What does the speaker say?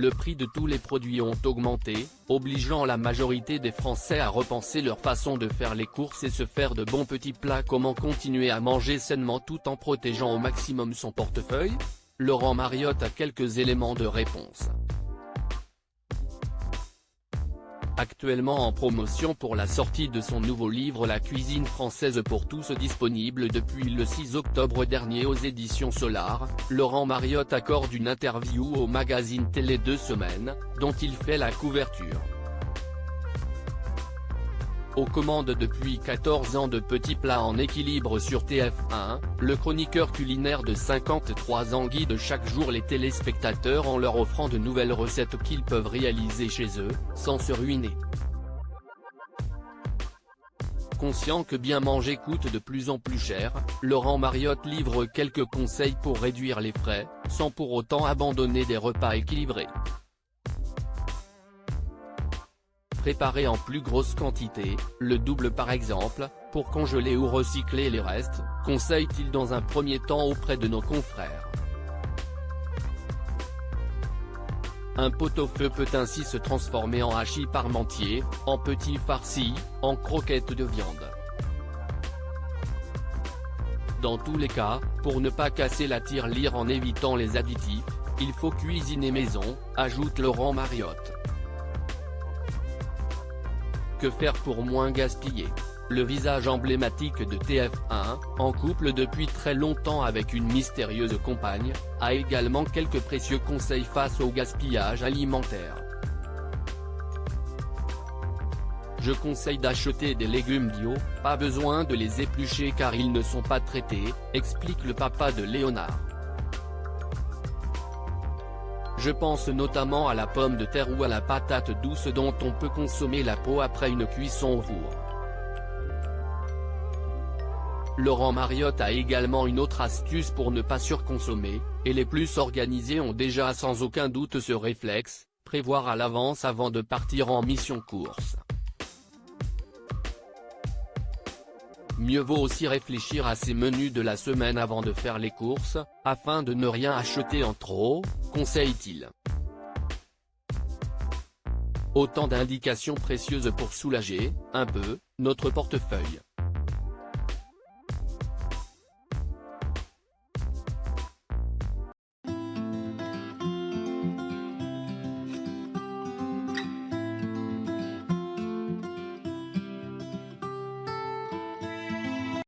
le prix de tous les produits ont augmenté, obligeant la majorité des Français à repenser leur façon de faire les courses et se faire de bons petits plats. Comment continuer à manger sainement tout en protégeant au maximum son portefeuille? Laurent Mariotte a quelques éléments de réponse. Actuellement en promotion pour la sortie de son nouveau livre La cuisine française pour tous, disponible depuis le 6 octobre dernier aux éditions Solar, Laurent Mariotte accorde une interview au magazine Télé 2 Semaines, dont il fait la couverture. Aux commandes depuis 14 ans de petits plats en équilibre sur TF1, le chroniqueur culinaire de 53 ans guide chaque jour les téléspectateurs en leur offrant de nouvelles recettes qu'ils peuvent réaliser chez eux, sans se ruiner. Conscient que bien manger coûte de plus en plus cher, Laurent Mariotte livre quelques conseils pour réduire les frais, sans pour autant abandonner des repas équilibrés. Préparer en plus grosse quantité, le double par exemple, pour congeler ou recycler les restes, conseille-t-il dans un premier temps auprès de nos confrères. Un pot-au-feu peut ainsi se transformer en hachis parmentier, en petits farcis, en croquettes de viande. Dans tous les cas, pour ne pas casser la tirelire en évitant les additifs, il faut cuisiner maison, ajoute Laurent Mariotte. Que faire pour moins gaspiller? Le visage emblématique de TF1, en couple depuis très longtemps avec une mystérieuse compagne, a également quelques précieux conseils face au gaspillage alimentaire. Je conseille d'acheter des légumes bio, pas besoin de les éplucher car ils ne sont pas traités, explique le papa de Léonard. Je pense notamment à la pomme de terre ou à la patate douce dont on peut consommer la peau après une cuisson au four. Laurent Mariotte a également une autre astuce pour ne pas surconsommer, et les plus organisés ont déjà sans aucun doute ce réflexe, prévoir à l'avance avant de partir en mission course. Mieux vaut aussi réfléchir à ses menus de la semaine avant de faire les courses, afin de ne rien acheter en trop, conseille-t-il. Autant d'indications précieuses pour soulager, un peu, notre portefeuille.